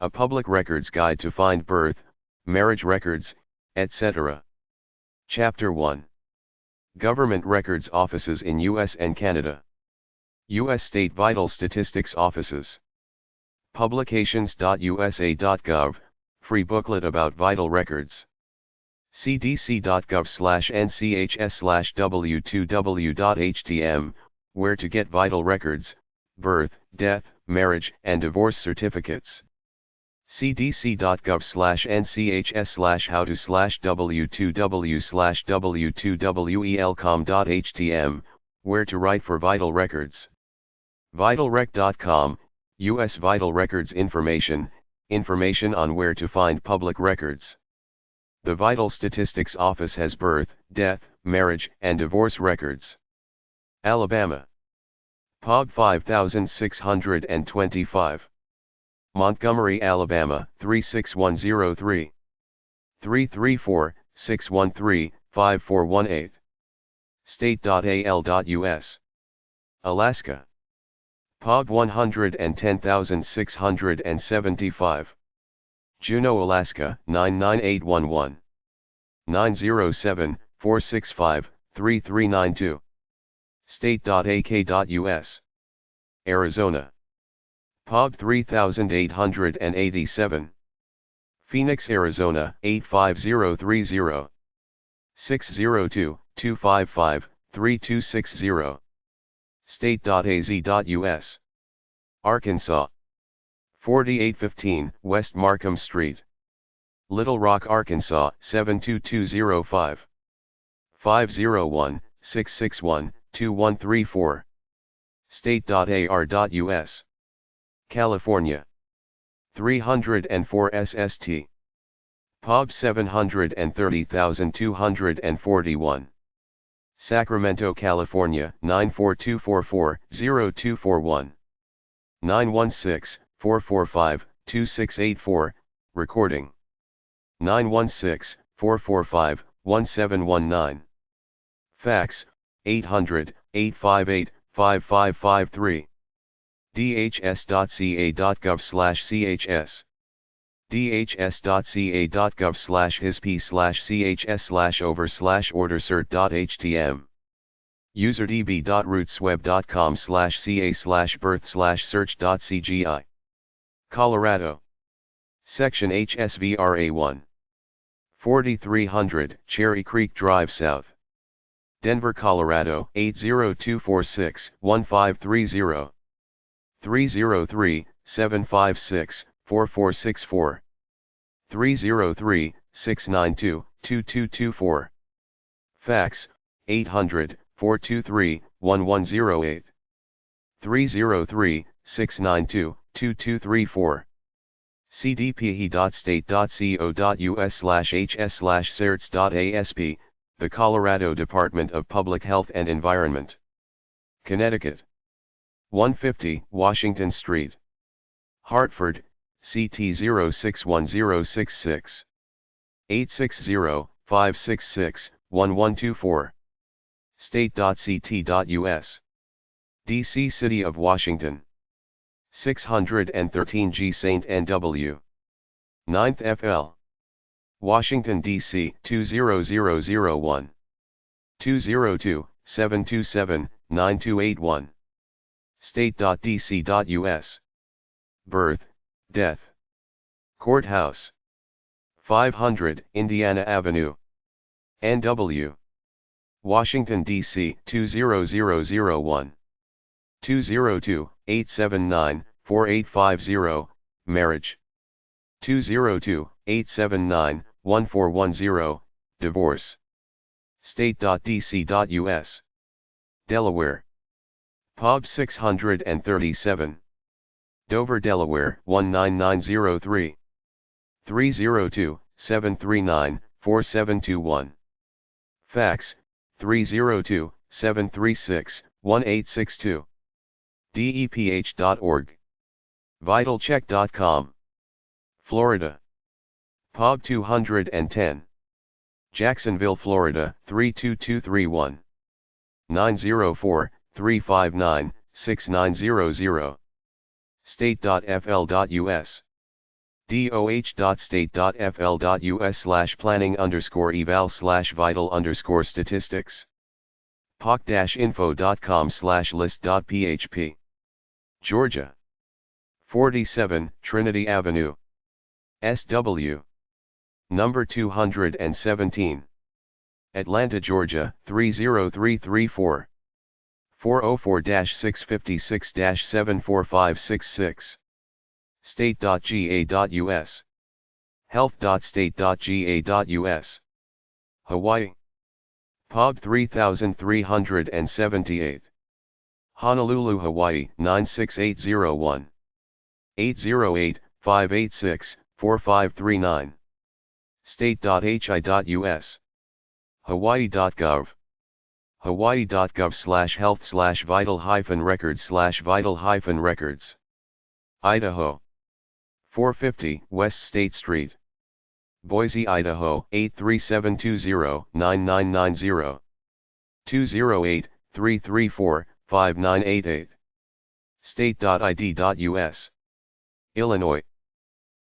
A public records guide to find birth, marriage records, etc. Chapter 1. Government records offices in U.S. and Canada. U.S. State Vital Statistics Offices. Publications.usa.gov, free booklet about vital records. cdc.gov/nchs/w2w.htm, where to get vital records, birth, death, marriage, and divorce certificates. cdc.gov/nchs/how-to/w2w/w2welcom.htm, where to write for vital records. vitalrec.com, U.S. Vital Records information on where to find public records. The Vital Statistics Office has birth, death, marriage, and divorce records. Alabama. epub 5625. Montgomery, Alabama 36103. 334-613-5418. State.al.us. Alaska. epub 110675. Juneau, Alaska 99811. 907-465-3392. State.ak.us. Arizona. epub 3887. Phoenix, Arizona 85030. 602-255-3260. State.az.us. Arkansas. 4815 West Markham Street. Little Rock, Arkansas 72205. 501-661-2134. State.ar.us. California. 304 SST. epub 730241. Sacramento, California 94244-0241. 916-445-2684, recording. 916-445-1719. Fax, 800-858-5553. dhs.ca.gov/chs. dhs.ca.gov/hisp/over/ordercert.htm. userdb.rootsweb.com/ca/birth/search.cgi. Colorado. Section HSVRA1. 4300 Cherry Creek Drive South. Denver, Colorado 80246-1530. 303-756-4464. 303-692-2224. Fax, 800-423-1108. 303-692-2234. cdpe.state.co.us/hs/certs.asp, the Colorado Department of Public Health and Environment. Connecticut. 150 Washington Street. Hartford, CT 061066. 860-566-1124. State.ct.us. D.C. City of Washington. 613 G St. N.W. 9th FL. Washington, D.C. 20001. 202-727-9281. State.dc.us. Birth, death. Courthouse. 500 Indiana Avenue. N.W. Washington, D.C. 20001. 202-879-4850, marriage. 202-879-1410, divorce. State.dc.us. Delaware. epub 637. Dover, Delaware 19903. 302-739-4721. Fax, 302-736-1862. deph.org. Vitalcheck.com. Florida. epub 210. Jacksonville, Florida 32231. 904-359-6900. State.fl.us. doh.state.fl.us/planning_eval/vital_statistics. poc-info.com/list.php. Georgia. 47, Trinity Avenue. SW. Number 217. Atlanta, Georgia, 30334. 404-656-74566. State.ga.us. Health.state.ga.us. Hawaii. POB 3378. Honolulu, Hawaii, 96801. 808-586-4539. State.hi.us. Hawaii.gov. Hawaii.gov/health/vital-records/vital-records. Idaho. 450 West State Street. Boise, Idaho, 83720-9990. 208-334-5988. State.id.us. Illinois.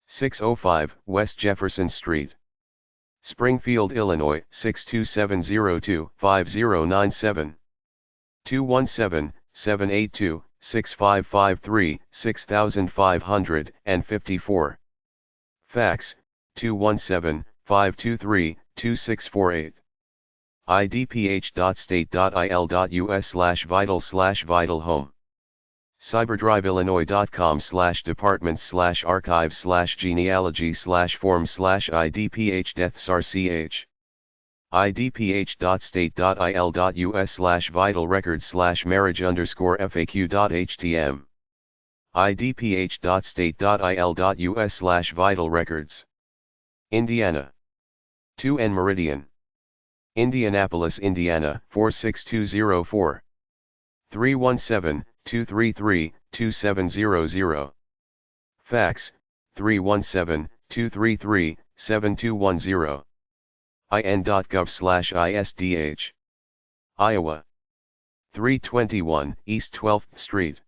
605 West Jefferson Street. Springfield, Illinois, 62702-5097. 217-782-6553-6554. Fax, 217-523-2648. idph.state.il.us/vital/vital-home. cyberdrive-illinois.com/archive/genealogy/form/idph-deathsrch. idph.state.il.us/vital-records/marriage_faq.htm. idph.state.il.us/vital-records. Indiana. 2N Meridian. Indianapolis, Indiana, 46204. 317-233-2700. Fax, 317-233-7210. in.gov/isdh. Iowa. 321 East 12th Street.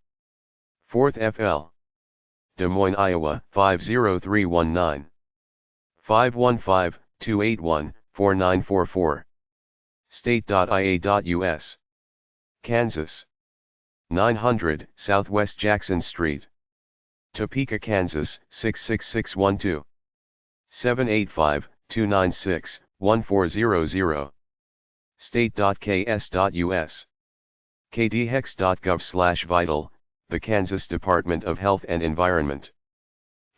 4th FL. Des Moines, Iowa, 50319. 515-281-4944. State.ia.us. Kansas. 900 Southwest Jackson Street. Topeka, Kansas, 66612. 785-296-1400. State.ks.us. kdhex.gov/vital, the Kansas Department of Health and Environment.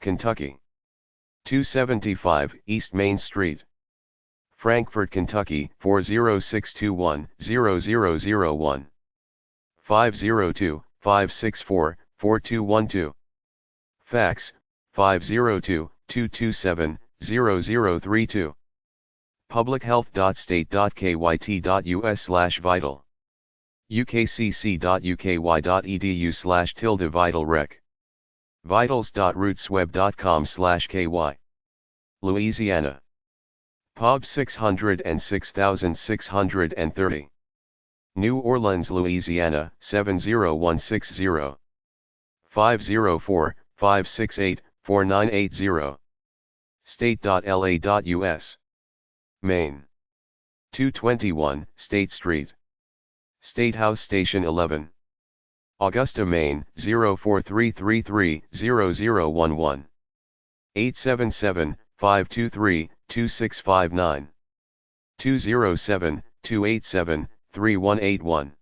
Kentucky. 275 East Main Street. Frankfort, Kentucky, 40621-0001. 502-564-4212. Fax, 502-227-0032. publichealth.state.kyt.us/vital. ukcc.uky.edu/vitalrec. vitals.rootsweb.com/ky. Louisiana. POB 606,630. New Orleans, Louisiana, 70160. 504-568-4980. State.la.us. Maine. 221 State Street. State House Station 11. Augusta, Maine, 04333-0011. 877-523-2659. 207-287-3181.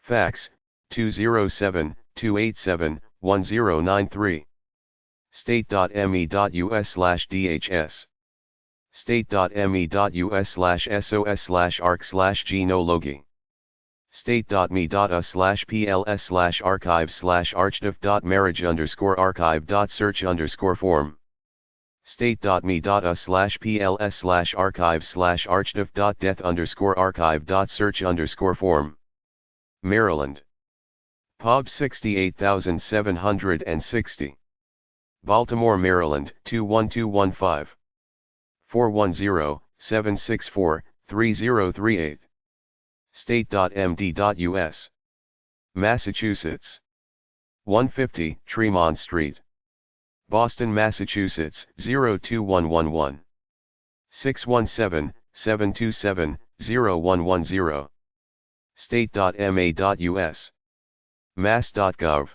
Fax, 207-287-1093. State.me.us/dhs. State.me.us/sos/arc/genealogy. State.me.us/pls/archive/marriage_archive.search_form. State.me.us/pls/archive/death_archive.search_form. Maryland. POB 68760. Baltimore, Maryland, 21215. 410-764-3038. State.md.us. Massachusetts. 150 Tremont Street. Boston, Massachusetts, 02111. 617-727-0110. State.ma.us. Mass.gov.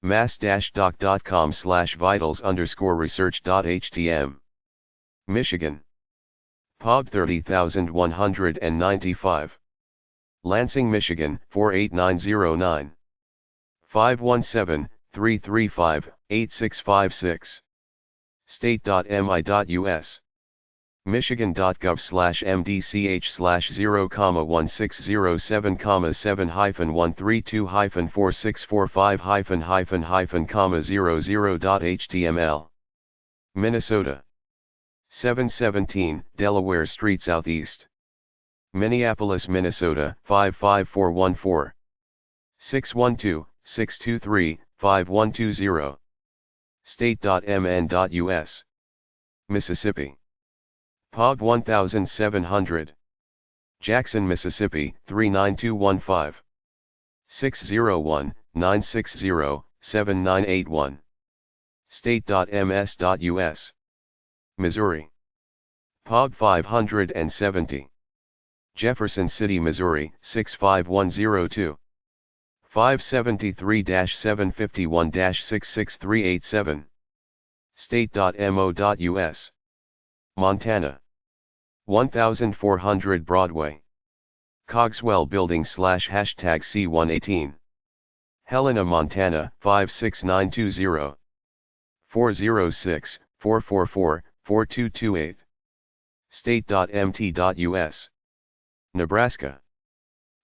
mass-doc.com/vitals_research.htm. Michigan. POB 30195. Lansing, Michigan, 48909. 517-335-8656. State.mi.us. Michigan.gov/MDCH/0,1607,7-1645-00.html. Minnesota. 717 Delaware Street Southeast. Minneapolis, Minnesota, 55414. 612-623-5120. State.mn.us. Mississippi. POB 1700. Jackson, Mississippi, 39215. 601-960-7981. State.ms.us. Missouri. POB 570. Jefferson City, Missouri, 65102. 573-751-66387. State.mo.us. Montana. 1400 Broadway. Cogswell Building /#C118. Helena, Montana, 56920. 406-444-4228. State.mt.us. Nebraska.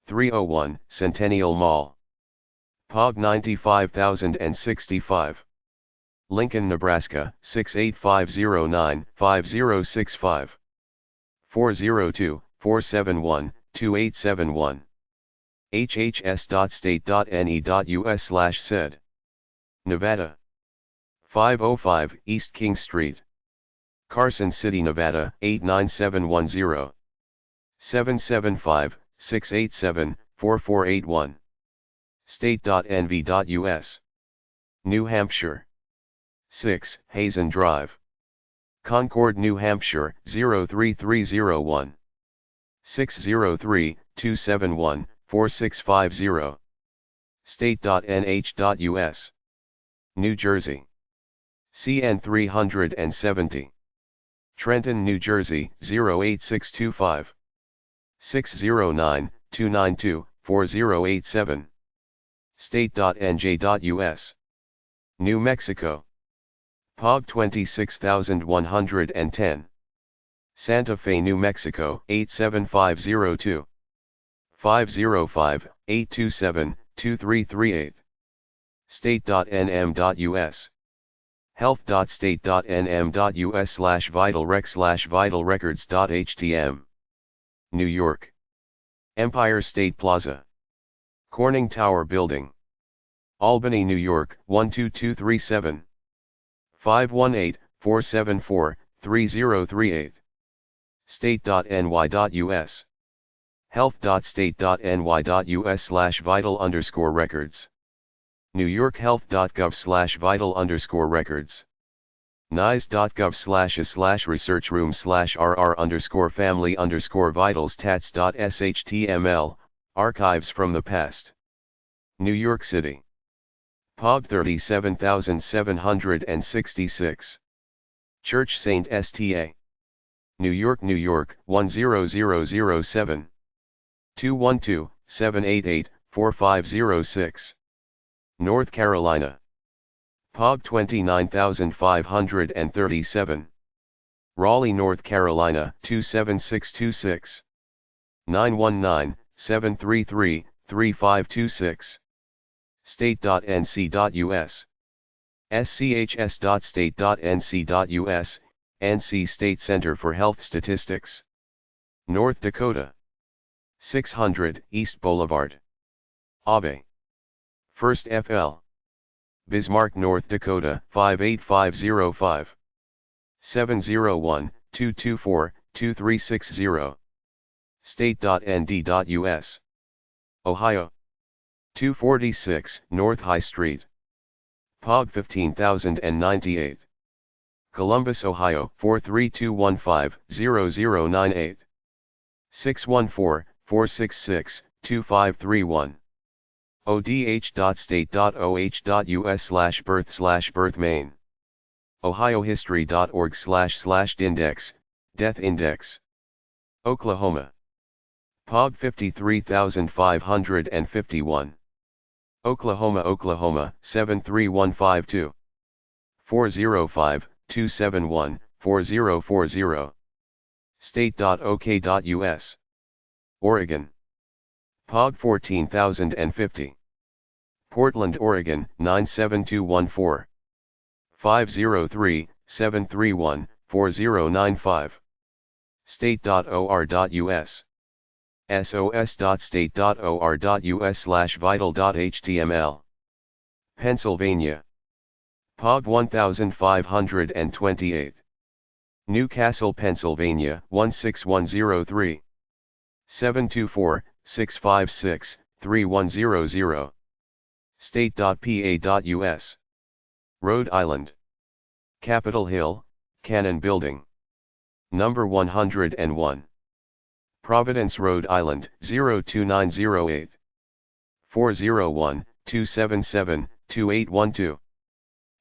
301 Centennial Mall. POB 95065. Lincoln, Nebraska, 68509-5065. 402-471-2871. hhs.state.ne.us/sed. Nevada. 505 East King Street. Carson City, Nevada, 89710. 775-687-4481. State.nv.us. New Hampshire. 6 Hazen Drive. Concord, New Hampshire, 03301. 603-271-4650. State.nh.us. New Jersey. CN 370. Trenton, New Jersey, 08625. 609-292-4087. State.nj.us. New Mexico. POB 26110. Santa Fe, New Mexico, 87502. 505-827-2338. State.nm.us. health.state.nm.us/vitalrec/vitalrecords.htm. New York. Empire State Plaza. Corning Tower Building. Albany, New York, 12237. 518-474-3038. State.ny.us. health.state.ny.us/vital_records. New York. Health.gov/vital_records. NICE.gov//research room/rr_family_vitals tats.shtml, archives from the past. New York City. POB 37766. Church St. Sta. New York, New York, 10007. 212-788-4506. North Carolina. POB 29537. Raleigh, North Carolina, 27626. 919-733-3526. State.nc.us. schs.state.nc.us, NC State Center for Health Statistics. North Dakota. 600 East Boulevard. Abe. First FL. Bismarck, North Dakota, 58505. 701-224-2360. State.nd.us. Ohio. 246 North High Street. POG 15098. Columbus, Ohio 43215-0098. 614-466-2531. odh.state.oh.us/birth/birth main. ohiohistory.org//dindex, death index. Oklahoma. POG 53551. Oklahoma, Oklahoma 73152. 405-271-4040. State.ok.us. Oregon. POG 14050. Portland, Oregon 97214. 503-731-4095. State.or.us. sos.state.or.us/vital.html. Pennsylvania. POG 1528. Newcastle, Pennsylvania 16103. 724-656-3100. State.pa.us. Rhode Island. Capitol Hill, Cannon Building. Number 101. Providence, Rhode Island 02908. 401-277-2812.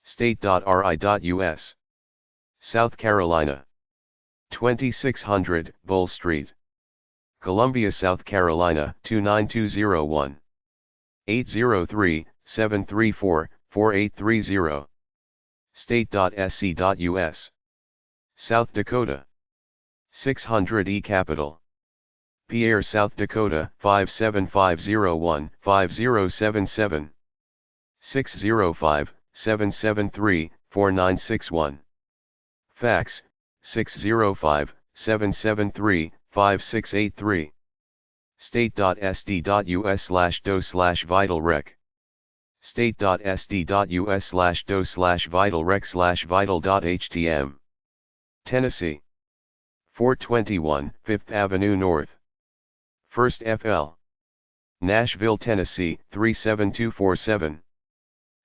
State.ri.us. South Carolina. 2600 Bull Street. Columbia, South Carolina 29201. 803-734-4830. State.sc.us. South Dakota. 600 E Capital. Pierre, South Dakota 57501-5077. 605-773-4961. Fax 605-773-5683. State.sd.us/do/vitalrec. State.sd.us/do/vitalrec/vital.htm. Tennessee. 421 5th Avenue North. 1st FL. Nashville, Tennessee 37247.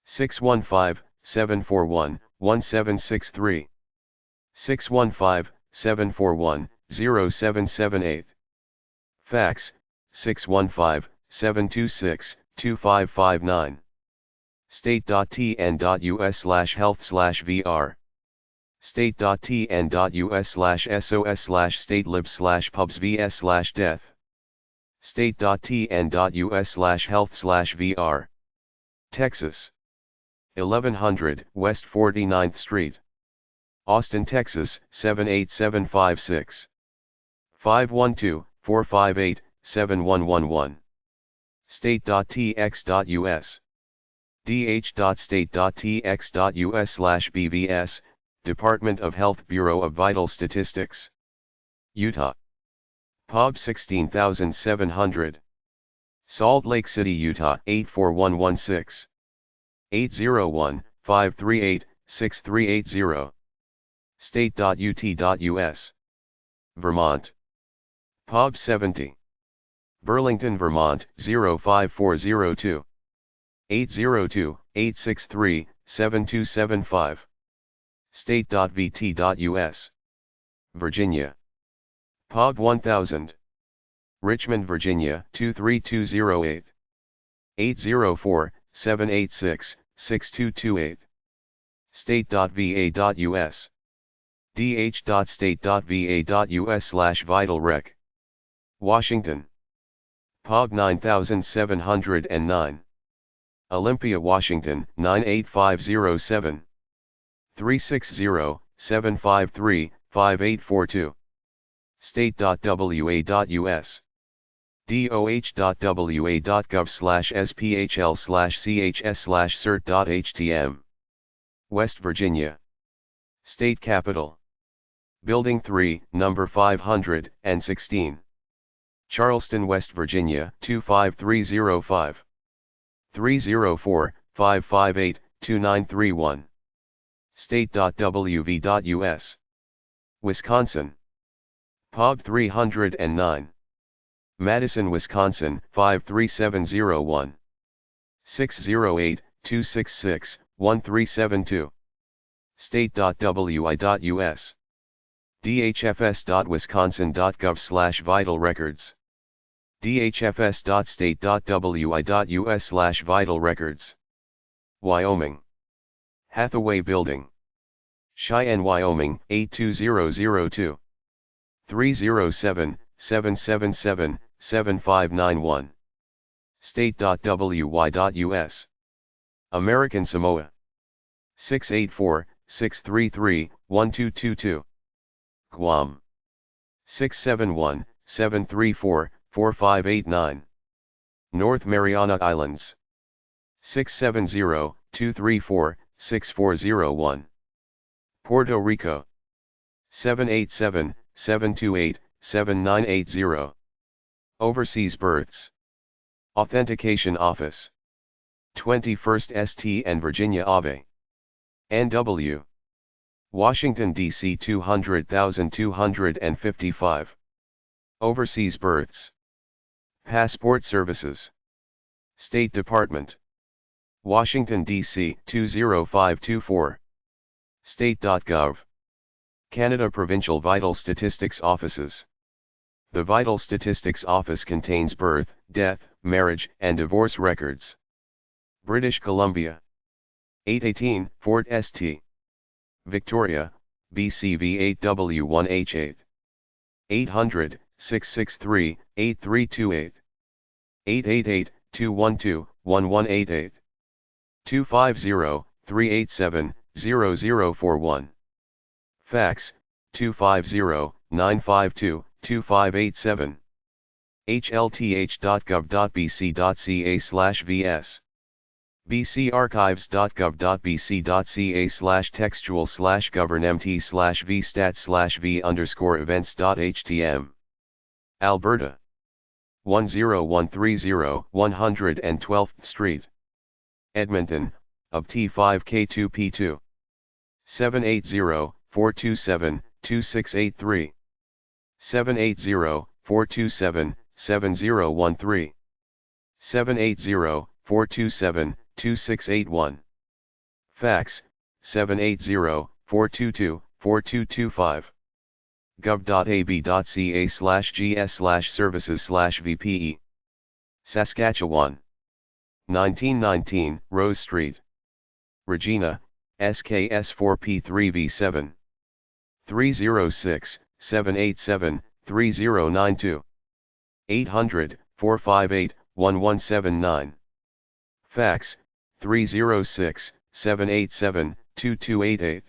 615-741-1763. 615-741-0778. Fax 615-726-2559. State.tn.us/health/vr. State.tn.us/sos/statelib/pubs/vs/death. State.tn.us/health/vr. Texas. 1100 West 49th Street. Austin, Texas 78756. 512-458-7111. State.tx.us. dh.state.tx.us/bvs, Department of Health, Bureau of Vital Statistics. Utah. POG 16700. Salt Lake City, Utah 84116. 801-538-6380. State.ut.us. Vermont. POG 70. Burlington, Vermont 05402. 802-863-7275. State.vt.us. Virginia. POG 1000. Richmond, Virginia 23208. 804-786-6228. State.va.us. dh.state.va.us/vitalrec. Washington. POG 9709. Olympia, Washington 98507. 360-753-5842. State.wa.us. doh.wa.gov/sphl/chs/cert.htm. West Virginia. State Capitol. Building 3, number 516. Charleston, West Virginia 25305. 304-558-2931. State.wv.us. Wisconsin. POG 309. Madison, Wisconsin 53701. 266-1372. State.wi.us. dhfs.wisconsin.gov/vital records. dhfs.state.wi.us/vital records. Wyoming. Hathaway Building. Cheyenne, Wyoming, 82002. 307-777-7591. State.wy.us. American Samoa. 684-633-1222. Guam. 671-734-4589. North Mariana Islands. 670-234-6401. Puerto Rico. 787-728-7980. Overseas births. Authentication Office. 21st St. and Virginia Ave. NW. Washington, D.C. 200,255. Overseas births. Passport Services. State Department. Washington, D.C. 20524. State.gov. Canada Provincial Vital Statistics Offices. The Vital Statistics Office contains birth, death, marriage, and divorce records. British Columbia. 818 Fort St. Victoria, BCV 8W1H8. 800-663-8328. 888-212-1188. 250-387-0041. Fax, 250-952-2587. hlth.gov.bc.ca/vs. bcarchives.gov.bc.ca/textual/governmt/vstat/v_events.htm. Alberta. 10130 112th Street. Edmonton, UP 5K2P2. 780-427-2683. 780-427-7013. 780-427-2681. Fax, 780-422-4225. gov.ab.ca/gs/services/vpe. Saskatchewan. 1919 Rose Street. Regina, SKS4P3V7. 306-787-3092. 800-458-1179. Fax, 306-787-2288.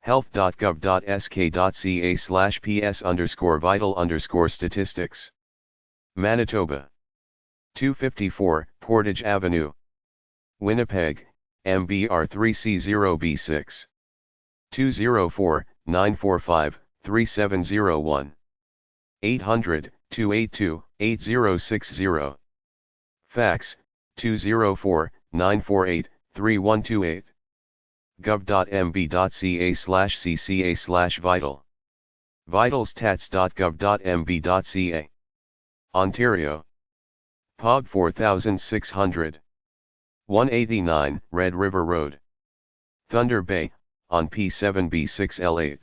health.gov.sk.ca/ps_vital_statistics. Manitoba. 254 Portage Avenue. Winnipeg, MBR3C0B6. 204-945-3701. 800-282-8060. Fax, 204-948-3128. gov.mb.ca/cca/vital. vitalstats.gov.mb.ca. Ontario. POG 4600. 189 Red River Road. Thunder Bay, on P7B6L8.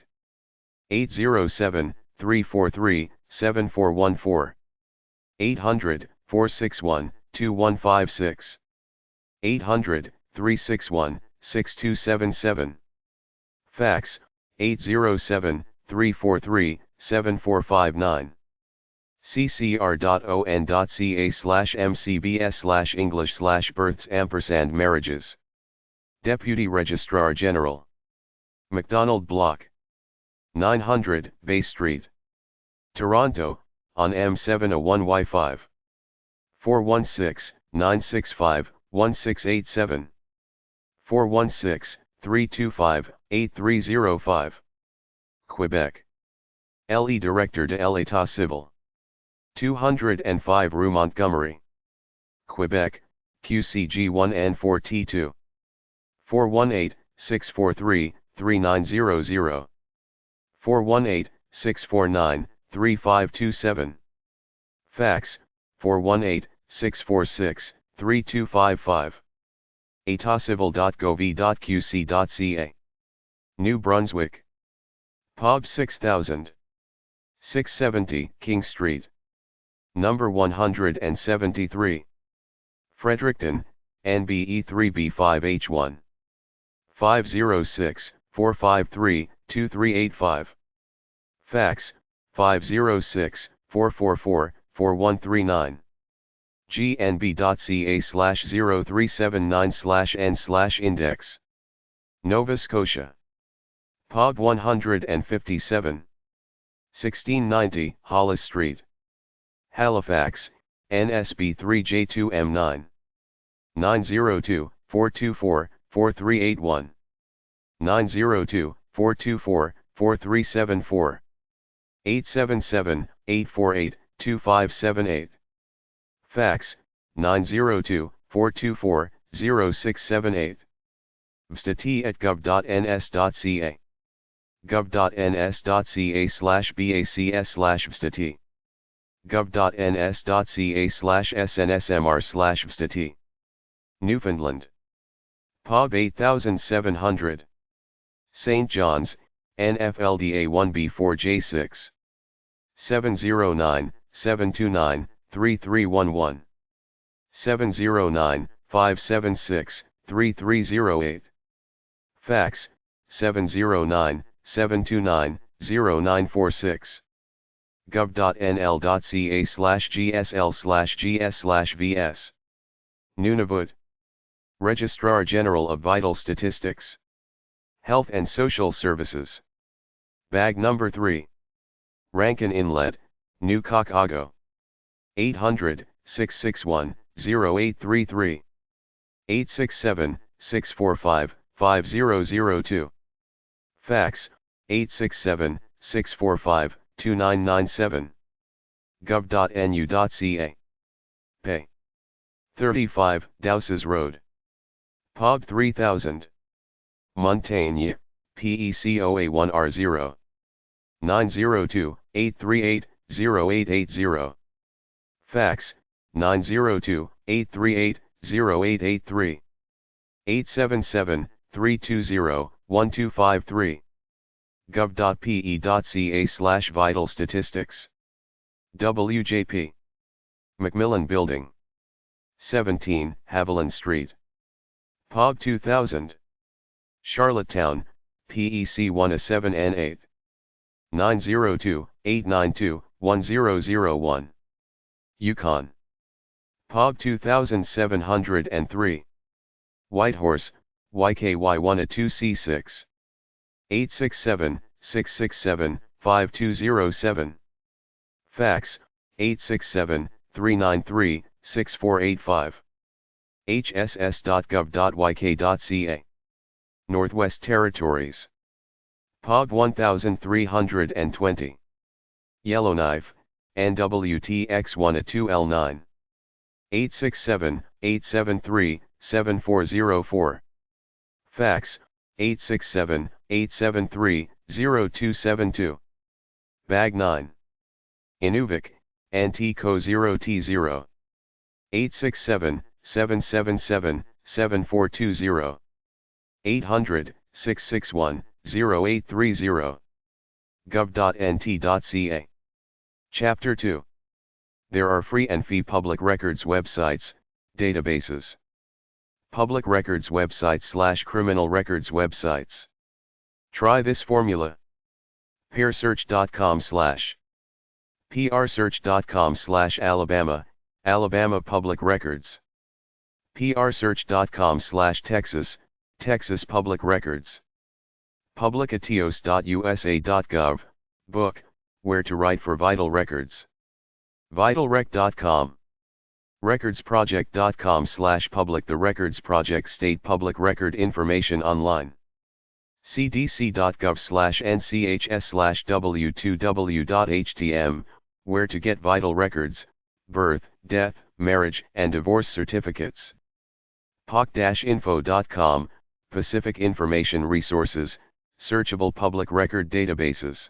807-343-7414. 800-461-2156. 800-361-6277. Fax, 807-343-7459. ccr.on.ca/mcbs/english/births&marriages. Deputy Registrar General. MacDonald Block. 900 Bay Street. Toronto, on M701Y5. 416-965-1687. 416-325-8305. Quebec. LE Directeur de l'État Civil. 205 Rue Montgomery. Quebec, QCG1N4T2. 418-643-3900. 418-649-3527. Fax, 418-646-3255. atacivil.gov.qc.ca. New Brunswick. Pub 6000. 670 King Street. Number 173. Fredericton, NBE 3B5H1. 506-453-2385. Fax, 506-444-4139. gnb.ca/0379/n/index. Nova Scotia. Pub 157. 1690 Hollis Street. Halifax, NSB 3J2M9. 902-424-4381. 902-424-4374. 877-848-2578. Fax, 902-424-0678. vstat@gov.ns.ca. gov.ns.ca/bacs/vstat. gov.ns.ca/snsmr/vstat. Newfoundland. Pub 8700. St. John's, NFLDA 1B4J6. 709-729-3311. 709-576-3308. Fax, 709-729-0946. gov.nl.ca/gsl/gs/vs. Nunavut. Registrar General of Vital Statistics. Health and Social Services. Bag number 3. Rankin Inlet, New Chicago. 800-661-0833. 867-645-5002. Fax, 867-645-2997. gov.nu.ca. Pay. 35 Dowses Road. Pub 3000. Montaigne, PECOA1R0. 902-838-0880. Fax, 902-838-0883. 877-320-1253. gov.pe.ca/vital statistics. WJP. Macmillan Building. 17 Haviland Street. Pub 2000. Charlottetown, PEC 1A7N8. 902-892-1001. Yukon. Pub 2703. Whitehorse, YKY1A2C6. 867-667-5207. Fax, 867-393-6485. hss.gov.yk.ca. Northwest Territories. Pub 1320. Yellowknife, NWTX1A2L9. 867-873-7404. Fax, 867-873-0272. Bag 9. Inuvik, Antico 0T0. 867-777-7420. 800-661-0830. gov.nt.ca. Chapter 2. There are free and fee public records websites, databases. Public records websites / criminal records websites. Try this formula. peersearch.com / prsearch.com / Alabama, Alabama Public Records. prsearch.com / Texas, Texas Public Records. publicatios.usa.gov, book, Where to Write for Vital Records. vitalrec.com. recordsproject.com / public. The Records Project State Public Record Information Online. cdc.gov /nchs w2w.htm, Where to Get Vital Records, Birth, Death, Marriage, and Divorce Certificates. POC-info.com, Pacific Information Resources, Searchable Public Record Databases.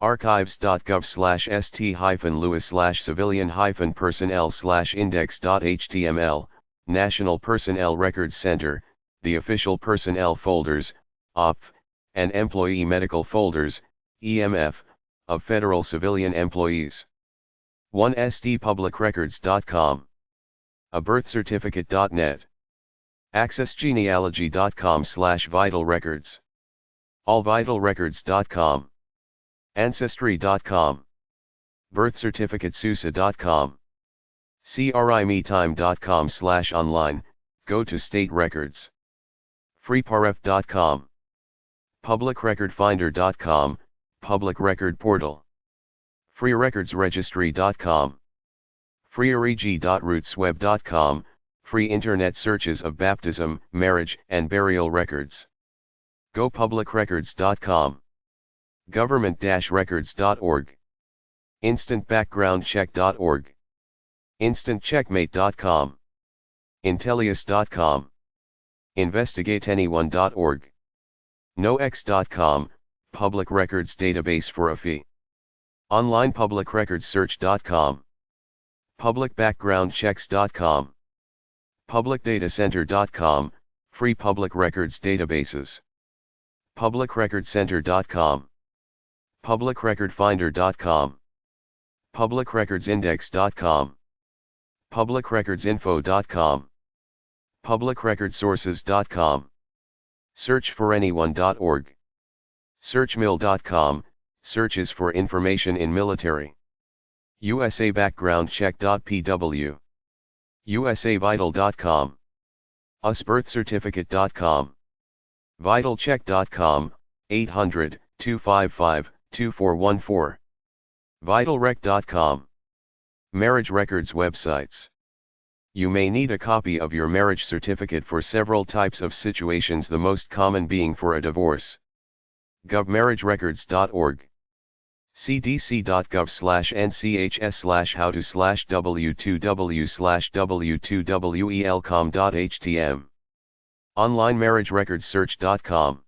archives.gov /st-louis /civilian-personnel/index.html, National Personnel Records Center, the official personnel folders, OPF, and employee medical folders, EMF, of federal civilian employees. 1stpublicrecords.com. abirthcertificate.net. accessgenealogy.com/vitalrecords. allvitalrecords.com. ancestry.com. birthcertificatesusa.com. crimetime.com/online, go to state records. freeparef.com. publicrecordfinder.com, public record portal. freerecordsregistry.com. freereg.rootsweb.com, free internet searches of baptism, marriage, and burial records. gopublicrecords.com. government-records.org. instantbackgroundcheck.org. instantcheckmate.com. intellius.com. investigateanyone.org. nox.com, public records database for a fee. onlinepublicrecordsearch.com. publicbackgroundchecks.com. publicdatacenter.com, free public records databases. publicrecordcenter.com. publicrecordfinder.com. publicrecordsindex.com. publicrecordsinfo.com. publicrecordsources.com. searchforanyone.org. searchmill.com, searches for information in military. usabackgroundcheck.pw. usavital.com. usbirthcertificate.com. vitalcheck.com, 800-255-2414. vitalrec.com. Marriage records websites. You may need a copy of your marriage certificate for several types of situations, the most common being for a divorce. govmarriagerecords.org. cdc.gov/nchs/how/w2w/w2welcom.htm. onlinemarriagerecordsearch.com.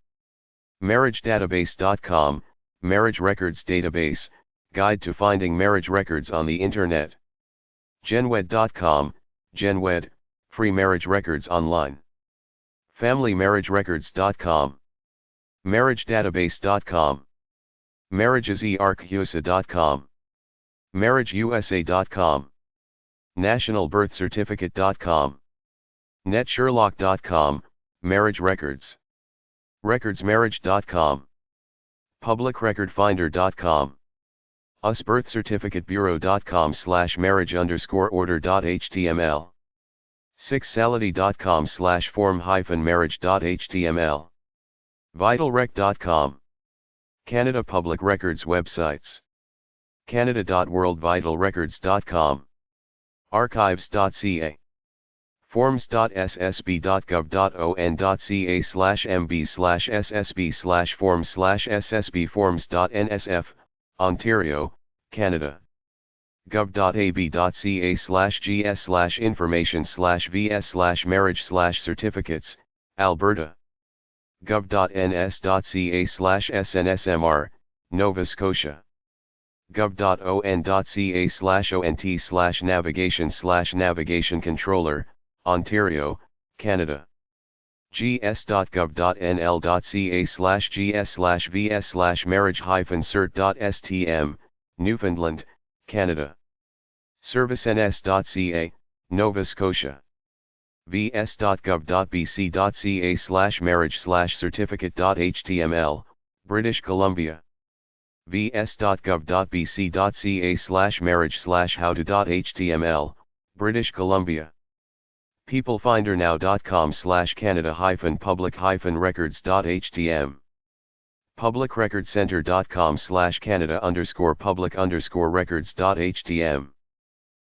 marriagedatabase.com, marriage records database, guide to finding marriage records on the internet. genwed.com, genwed, free marriage records online. familymarriagerecords.com. marriagedatabase.com. marriagesercusa.com. marriageusa.com. nationalbirthcertificate.com. netsherlock.com, marriage records. recordsmarriage.com. publicrecordfinder.com. usbirthcertificatebureau.com/marriage_order.html. 6sality.com/form-marriage.html. vitalrec.com. Canada Public Records websites. canada.worldvitalrecords.com. archives.ca. forms.ssb.gov.on.ca/mb/ssb/forms/ssb-forms.nsf, Ontario, Canada. gov.ab.ca/gs/information/vs/marriage/certificates, Alberta. gov.ns.ca/snsmr, Nova Scotia. gov.on.ca/ont/navigation/navigation controller, Ontario, Canada. gs.gov.nl.ca/gs/vs/marriage-cert.stm, Newfoundland, Canada. servicens.ca, Nova Scotia. vs.gov.bc.ca/marriage/certificate.html, British Columbia. vs.gov.bc.ca/marriage/howto.html, British Columbia. peoplefindernowcom/Canada-public-records.htm. publicrecordcenter.com/Canada_public_records.htm.